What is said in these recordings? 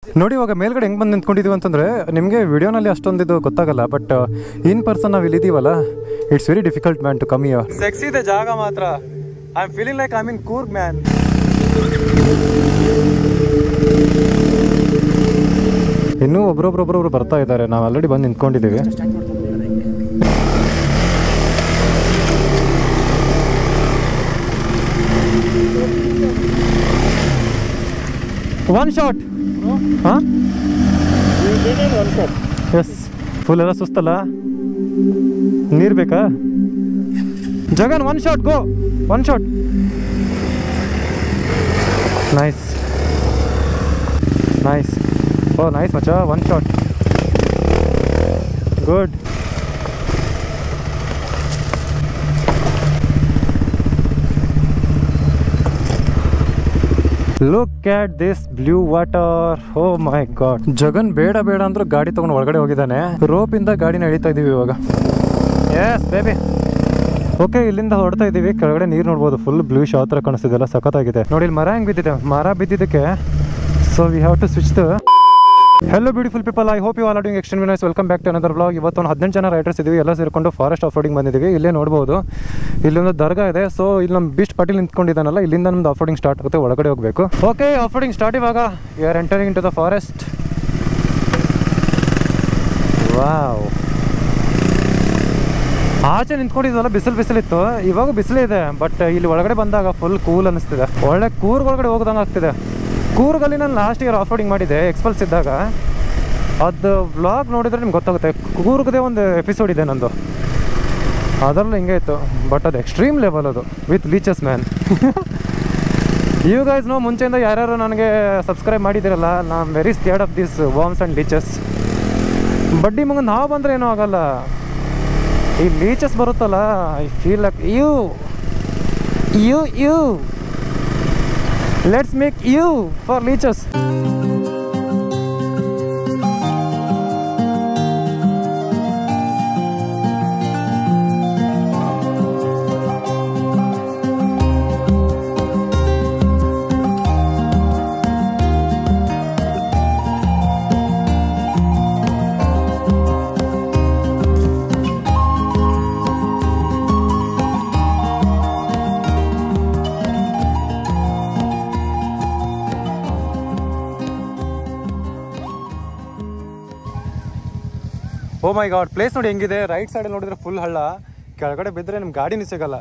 ನೋಡಿ ಇವಾಗ ಮೇಲ್ಗಡೆ ಹೆಂಗೆ ಬಂದು ನಿಂತ್ಕೊಂಡಿದ್ದೀವಿ ಅಂತಂದರೆ ನಿಮಗೆ ವಿಡಿಯೋನಲ್ಲಿ ಅಷ್ಟೊಂದು ಇದು ಗೊತ್ತಾಗಲ್ಲ, ಬಟ್ ಇನ್ ಪರ್ಸನ್ ನಾವು ಇಲ್ಲಿದ್ದೀವಲ್ಲ, it's very difficult man to come here. Sexy ಇದೆ ಜಾಗ ಮಾತ್ರ. I am feeling like I mean Coorg man. ಇನ್ನೂ ಒಬ್ರೊಬ್ರು ಬರ್ತಾ ಇದ್ದಾರೆ. ನಾವು ಆಲ್ರೆಡಿ ಬಂದು ನಿಂತ್ಕೊಂಡಿದ್ದೀವಿ. One shot. ಹಾಂ ಎಸ್. ಫುಲ್ ಎಲ್ಲ ಸುಸ್ತಲ್ಲ, ನೀರು ಬೇಕಾ? Jagan one shot, go one shot. Nice nice. Oh nice ಮಚ್ಚಾ, one shot, good. Look at this blue water. Oh my god. Jagan ಬೇಡ ಬೇಡ ಅಂದ್ರೂ ಗಾಡಿ ತಗೊಂಡು ಒಳಗಡೆ ಹೋಗಿದ್ದಾನೆ. ರೋಪ್ ಇಂದ ಗಾಡಿನ ಎಳಿತಾ ಇದೀವಿ ಇವಾಗ. S baby. ಓಕೆ, ಇಲ್ಲಿಂದ ಹೊರಡ್ತಾ ಇದೀವಿ. ಕೆಳಗಡೆ ನೀರು ನೋಡ್ಬೋದು, ಫುಲ್ ಬ್ಲೂ ಆ ಥರ ಕಾಣಿಸ್ತಿದೆಲ್ಲ, ಸಖತ್ತಾಗಿದೆ. ನೋಡಿ ಇಲ್ಲಿ ಮರ ಹೆಂಗೆ ಬಿದ್ದಿದೆ. ಮರ ಬಿದ್ದಿದ್ದಕ್ಕೆ so we have to switch the. Hello beautiful people, I hope you all are doing extremely nice. Welcome back to another vlog. ಇವತ್ತು ಒಂದು 18 ಜನ ರೈಡರ್ಸ್ ಇದೀವಿ. ಎಲ್ಲ ಸೇರಿಕೊಂಡು ಫಾರೆಸ್ಟ್ ಆಫ್ ರೋಡಿಂಗ್ ಬಂದಿದ್ದೀವಿ. ಇಲ್ಲೇ ನೋಡ್ಬೋದು, ಇಲ್ಲೊಂದು ದರ್ಗಾ ಇದೆ. ಸೊ ಇಲ್ಲಿ ನಮ್ಮ ಬೀಸ್ಟ್ ಪಾಟೀಲ್ ನಿಂತ್ಕೊಂಡಿದ್ದಾನಲ್ಲ, ಇಲ್ಲಿಂದ ನಮ್ದು ಆಫ್ ರೋಡಿಂಗ್ ಸ್ಟಾರ್ಟ್ ಆಗುತ್ತೆ. ಒಳಗಡೆ ಹೋಗಬೇಕು. Okay, off roading start. ಇವಾಗ we are entering into the forest. Wow. ಆಚೆ ನಿಂತ್ಕೊಂಡಿದ್ದಲ್ಲ, ಬಿಸಿಲಿತ್ತು. ಇವಾಗ ಬಿಸಿಲೇ ಇದೆ, ಬಟ್ ಇಲ್ಲಿ ಒಳಗಡೆ ಬಂದಾಗ ಫುಲ್ ಕೂಲ್ ಅನಿಸ್ತಿದೆ. ಒಳ್ಳೆ ಕೂರ್ಗೊಳಗಡೆ ಹೋಗೋದಂಗೆ ಆಗ್ತಿದೆ. ಕೂರ್ಗಲ್ಲಿ ನಾನು ಲಾಸ್ಟ್ ಇಯರ್ ಆಫ್ ರೋಡಿಂಗ್ ಮಾಡಿದ್ದೆ ಎಕ್ಸ್ಪಲ್ಸ್ ಇದ್ದಾಗ. ಅದು ವ್ಲಾಗ್ ನೋಡಿದ್ರೆ ನಿಮ್ಗೆ ಗೊತ್ತಾಗುತ್ತೆ. ಕೂರ್ಗದೇ ಒಂದು ಎಪಿಸೋಡ್ ಇದೆ ನಂದು, ಅದರಲ್ಲೂ ಹಿಂಗೆ ಇತ್ತು. ಬಟ್ ಅದು ಎಕ್ಸ್ಟ್ರೀಮ್ ಲೆವೆಲ್, ಅದು with leeches man. You guys know, ಮುಂಚೆಯಿಂದ ಯಾರ್ಯಾರು ನನಗೆ ಸಬ್ಸ್ಕ್ರೈಬ್ ಮಾಡಿದ್ದೀರಲ್ಲ, ನಾನು very scared of this worms and leeches. ಬಡ್ಡಿ ಮಗ ನಾವು ಬಂದರೆ ಏನೂ ಆಗಲ್ಲ. ಈ ಲೀಚಸ್ ಬರುತ್ತಲ್ಲ, I feel like you let's make you for leeches. Oh my god, place ನೋಡಿ ಹೆಂಗಿದೆ. ರೈಟ್ ಸೈಡಲ್ಲಿ ನೋಡಿದ್ರೆ ಫುಲ್ ಹಳ್ಳ, ಕೆಳಗಡೆ ಬಿದ್ದರೆ ನಿಮ್ಗೆ ಗಾಡಿನೂ ಸಿಗಲ್ಲ.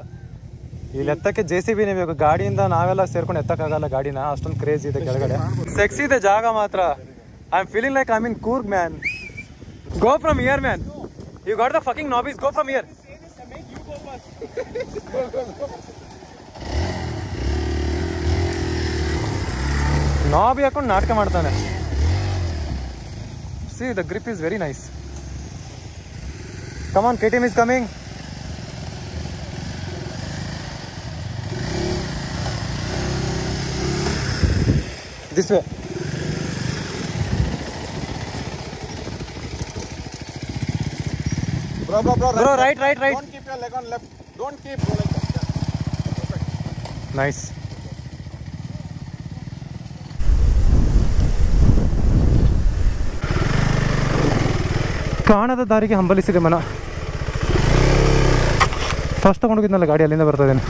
ಇಲ್ಲಿ ಎತ್ತಕ್ಕೆ JCB ಬೇಕು. ಗಾಡಿಯಿಂದ ನಾವೆಲ್ಲ ಸೇರ್ಕೊಂಡು ಎತ್ತಕ್ಕಾಗಲ್ಲ ಗಾಡಿನ, ಅಷ್ಟೊಂದು ಕ್ರೇಜ್ ಇದೆ ಕೆಳಗಡೆ. ಸೆಕ್ಸಿ ಇದೆ ಜಾಗ ಮಾತ್ರ. I am feeling like I mean Coorg man. Go from here man. You got the fucking knobbies. Go from here. Knobby ಹಾಕೊಂಡು ನಾಟಕ ಮಾಡ್ತಾನೆ. See the grip is very nice. Come on, KTM is coming. This way. Bro, right. Don't keep your leg on left. Don't keep like that. Yeah. Perfect. Nice. ಕಾಣದ ದಾರಿಗೆ ಹಂಬಲಿಸಿದೆ ಮನ. First ತಗೊಂಡೋಗಿದ್ನಲ್ಲ ಗಾಡಿ, ಅಲ್ಲಿಂದ ಬರ್ತಾ ಇದ್ದೇನೆ.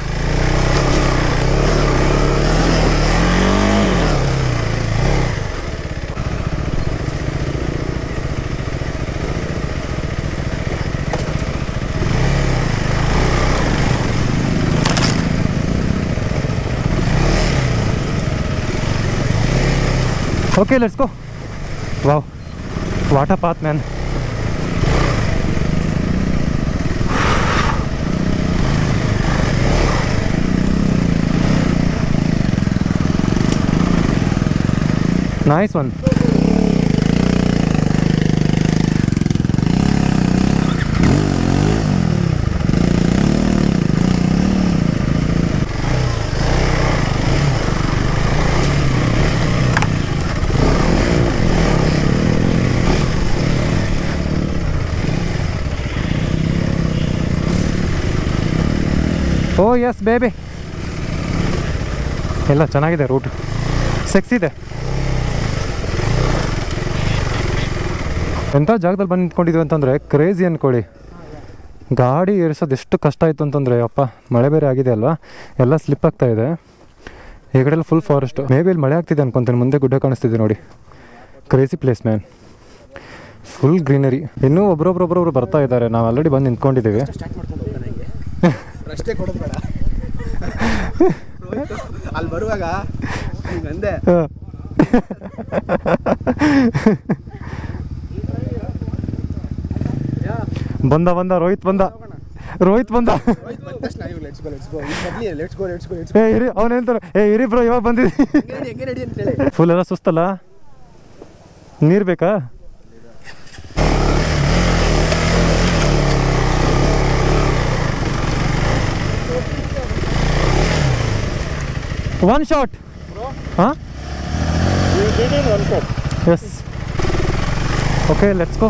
Okay, let's go. Wow, what a path man. Nice one. Oh yes baby. ಎಲ್ಲ ಚೆನ್ನಾಗಿದೆ root, sexy ಇದೆ. ಎಂಥ ಜಾಗದಲ್ಲಿ ಬಂದು ನಿಂತ್ಕೊಂಡಿದ್ವಿ ಅಂತಂದರೆ ಕ್ರೇಜಿ ಅಂದ್ಕೊಳ್ಳಿ. ಗಾಡಿ ಏರಿಸೋದು ಎಷ್ಟು ಕಷ್ಟ ಆಯಿತು ಅಂತಂದರೆ, ಅಪ್ಪ ಮಳೆ ಬೇರೆ ಆಗಿದೆ ಅಲ್ವಾ, ಎಲ್ಲ ಸ್ಲಿಪ್ ಆಗ್ತಾಯಿದೆ. ಈ ಕಡೆಲ್ಲ ಫುಲ್ ಫಾರೆಸ್ಟು. ಮೇ ಬಿ ಇಲ್ಲಿ ಮಳೆ ಆಗ್ತಿದೆ ಅನ್ಕೊತೀನಿ. ಮುಂದೆ ಗುಡ್ಡ ಕಾಣಿಸ್ತಿದೆ ನೋಡಿ. Crazy place man, full greenery. ಇನ್ನೂ ಒಬ್ರೊಬ್ರು ಬರ್ತಾ ಇದ್ದಾರೆ. ನಾವು ಆಲ್ರೆಡಿ ಬಂದು ನಿಂತ್ಕೊಂಡಿದ್ದೀವಿ. ಅಲ್ಲಿ ಬರುವಾಗ ಅಂದೆ ಬಂದ ರೋಹಿತ್ ಬಂದ. ಅವನು ಹೇಳ್ತಾರೆ, ಇರಿ ಬ್ರೋ ಇವಾಗ ಬಂದಿದ್ದೆ. ಫುಲ್ ಎಲ್ಲ ಸುಸ್ತಲ್ಲ, ನೀರು ಬೇಕಾ? One shot. Huh? You did it one shot. Yes. Okay, let's go.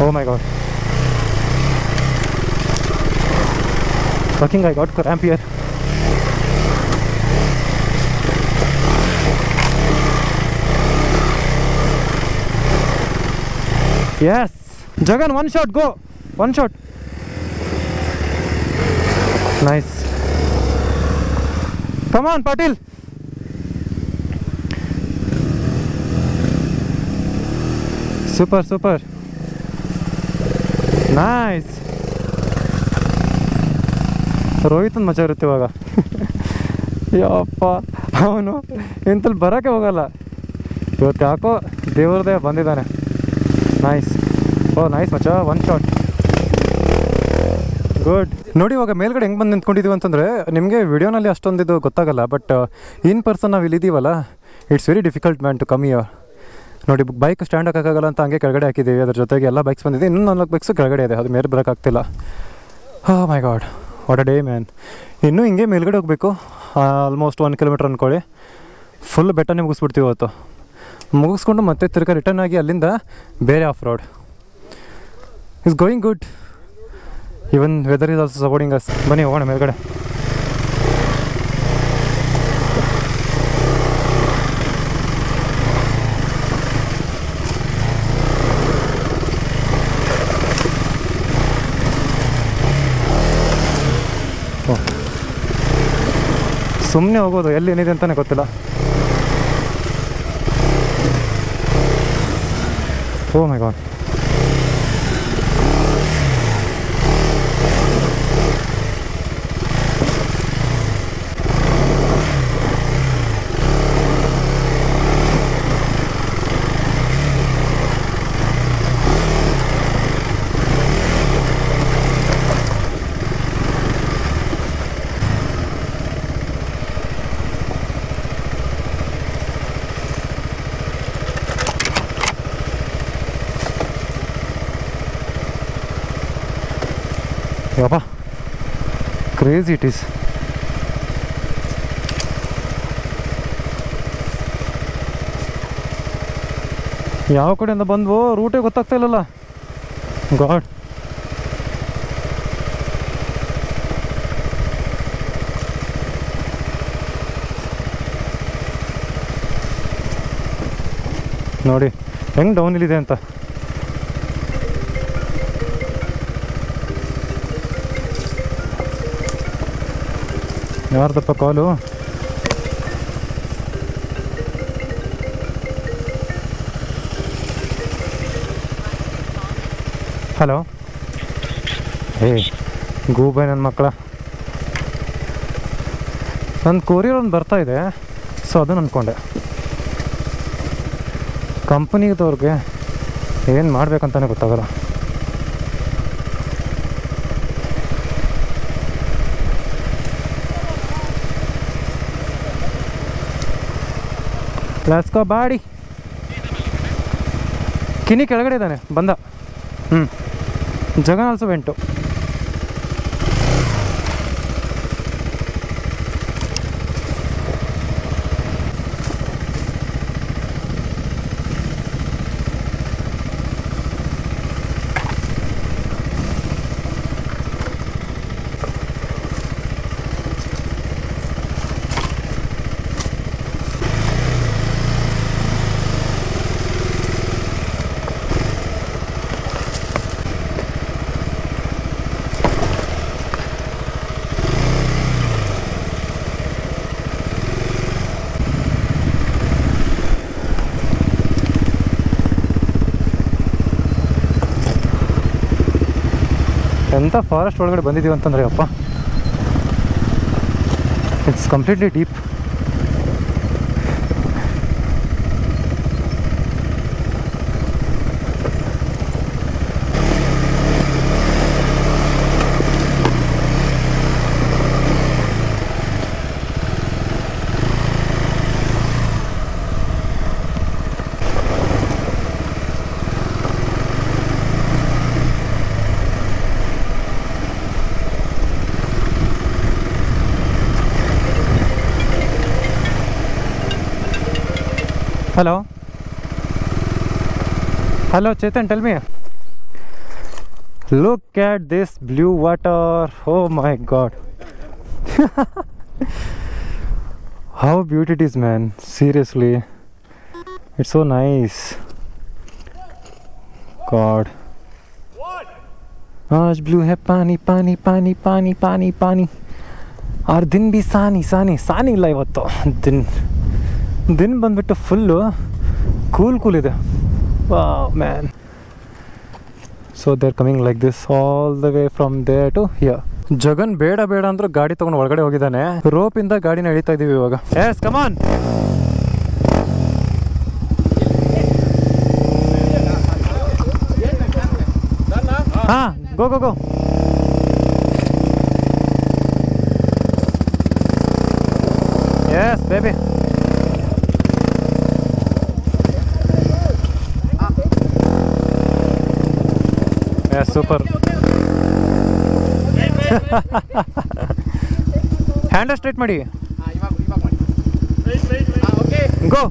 Oh my god. Fucking I got cramp here. Yes. Jagan, one shot, go. One shot. Nice. Come on, Patil. Super, super. Nice. ರೋಹಿತನ ಮಜಾ ಇರುತ್ತೆ ಇವಾಗ. ಯಪ್ಪ, ಅವನು ಇಂತಲ್ಲಿ ಬರೋಕ್ಕೆ ಹೋಗಲ್ಲ. ಇವತ್ತು ಯಾಕೋ ದೇವ್ರದೇ ಬಂದಿದ್ದಾನೆ. ನೈಸ್. ಓ ನೈಸ್ ಮಚ್ಚ, ಒನ್ ಶಾಟ್. ಗುಡ್. ನೋಡಿ ಇವಾಗ ಮೇಲ್ಗಡೆ ಹೆಂಗೆ ಬಂದು ನಿಂತ್ಕೊಂಡಿದ್ದೀವಿ ಅಂತಂದರೆ, ನಿಮಗೆ ವಿಡಿಯೋನಲ್ಲಿ ಅಷ್ಟೊಂದಿದು ಗೊತ್ತಾಗಲ್ಲ, ಬಟ್ ಇನ್ ಪರ್ಸನ್ ನಾವು ಇಲ್ಲಿದ್ದೀವಲ್ಲ, it's very difficult man to come here. ನೋಡಿ ಬೈಕ್ ಸ್ಟ್ಯಾಂಡ್ ಹಾಕೋಕ್ಕಾಗಲ್ಲ ಅಂತ ಹಂಗೆ ಕೆಳಗಡೆ ಹಾಕಿದ್ದೀವಿ. ಅದ್ರ ಜೊತೆಗೆ ಎಲ್ಲ ಬೈಕ್ಸ್ ಬಂದಿದೆ. ಇನ್ನೂ 4 ಬೈಕ್ಸು ಕೆಳಗಡೆ ಇದೆ, ಅದು ಮೇಲೆ ಬರೋಕ್ಕಾಗ್ತಿಲ್ಲ. Oh my god, what a day man. ಇನ್ನೂ ಹಿಂಗೆ ಮೇಲ್ಗಡೆ ಹೋಗಬೇಕು. ಆಲ್ಮೋಸ್ಟ್ 1 ಕಿಲೋಮೀಟ್ರ್ ಅಂದ್ಕೊಳ್ಳಿ. ಫುಲ್ ಬೆಟ್ಟನೇ ಮುಗಿಸ್ಬಿಡ್ತೀವಿ ಇವತ್ತು. ಮುಗಿಸ್ಕೊಂಡು ಮತ್ತೆ ತಿರ್ಗಾ ರಿಟರ್ನ್ ಆಗಿ ಅಲ್ಲಿಂದ ಬೇರೆ off road. It's going good. Even weather is also supporting us. ಬನ್ನಿ ಹೋಗೋಣ ಮೇಲ್ಗಡೆ. ಸುಮ್ಮನೆ ಹೋಗೋದು, ಎಲ್ಲಿ ಏನಿದೆ ಅಂತಲೇ ಗೊತ್ತಿಲ್ಲ. Oh my god. ಯಪ್ಪ, ಕ್ರೇಜಿ ಇಟ್ ಈಸ್. ಯಾವ ಕಡೆಯಿಂದ ಬಂದ್ವೋ ರೂಟೇ ಗೊತ್ತಾಗ್ತಾ ಇಲ್ಲಲ್ಲ. ಗಾಡ್. ನೋಡಿ ಹೆಂಗೆ ಡೌನ್ ಇಲ್ಲಿದೆ ಅಂತ. ಯಾರ್ದಪ್ಪ ಕಾಲು? ಹಲೋ. ಗೂಬೆ ನನ್ನ ಮಕ್ಕಳ. ನನ್ನ ಕೊರಿಯರ್ ಒಂದು ಬರ್ತಾ ಇದೆ, ಸೊ ಅದನ್ನು ಅಂದ್ಕೊಂಡೆ. ಕಂಪನಿದವ್ರಿಗೆ ಏನು ಮಾಡ್ಬೇಕಂತಾನೆ ಗೊತ್ತಾಗಲ್ಲ. Let's go body. ಕಿನಿ ಕೆಳಗಡೆ ಇದ್ದಾನೆ, ಬಂದ. Jagan also vent. ಎಂಥ ಫಾರೆಸ್ಟ್ ಒಳಗಡೆ ಬಂದಿದ್ದೀವಿ ಅಂತಂದರೆ ಅಪ್ಪ, it's completely deep. Hello Chetan, tell me. Look at this blue water. Oh my god. How beautiful it is, man. Seriously. It's so nice. God. आज blue है पानी पानी पानी पानी पानी पानी और दिन भी सानी सानी सानी ಇಲ್ಲ ಇವತ್ತು दिन ಬಂದ್ಬಿಟ್ಟು ಫುಲ್ಲು ಕೂಲ್ ಇದೆ. Wow man. So they are coming like this all the way from there to here. Jagan ಬೇಡ ಅಂದ್ರು ಗಾಡಿ ತಗೊಂಡು ಒಳಗಡೆ ಹೋಗಿದ್ದಾನೆ. ರೋಪ್ ಇಂದ ಗಾಡಿನ ಎಳಿತಾ ಇದೀವಿ ಇವಾಗ. Yes come on. ಹಾ go go go. Yes baby. Super. Hand straight ಮಾಡಿ. ಗೋ.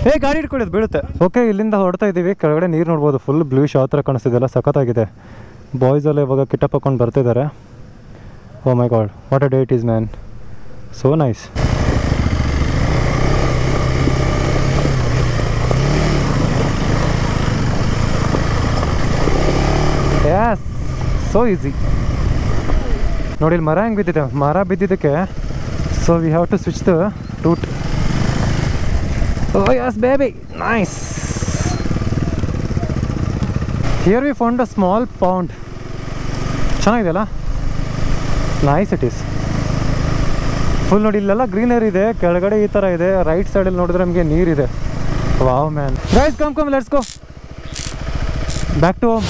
ಹೇ ಗಾಡಿ ಇಟ್ಕೊಳ್ಳೋದು ಬೀಳುತ್ತೆ. ಓಕೆ, ಇಲ್ಲಿಂದ ಹೊರಡ್ತಾ ಇದ್ದೀವಿ. ಕೆಳಗಡೆ ನೀರು ನೋಡ್ಬೋದು, ಫುಲ್ ಬ್ಲೂಶ್ ಯಾವ ಥರ ಕಾಣಿಸ್ತಿದೆಲ್ಲ, ಸಖತ್ತಾಗಿದೆ. ಬಾಯ್ಸ್ ಎಲ್ಲ ಇವಾಗ ಕಿಟಪ್ ಹಾಕೊಂಡು ಬರ್ತಿದ್ದಾರೆ. Oh my god, what a day it is man. So nice. Yes, so easy. ನೋಡಿ ಇಲ್ಲಿ ಮರ ಹೆಂಗೆ ಬಿದ್ದಿದೆ. ಮರ ಬಿದ್ದಿದ್ದಕ್ಕೆ so we have to switch the route. Oh yes baby, nice. Here we found a small pond. ಚೆನ್ನಾಗಿದೆಯಲ್ಲ, nice it is. Full ನೋಡಿ ಇಲ್ಲೆಲ್ಲ ಗ್ರೀನರಿ ಇದೆ, ಕೆಳಗಡೆ ಈ ಥರ ಇದೆ. ರೈಟ್ ಸೈಡಲ್ಲಿ ನೋಡಿದ್ರೆ ನಮಗೆ ನೀರಿದೆ. Wow man. Guys come let's go back to home.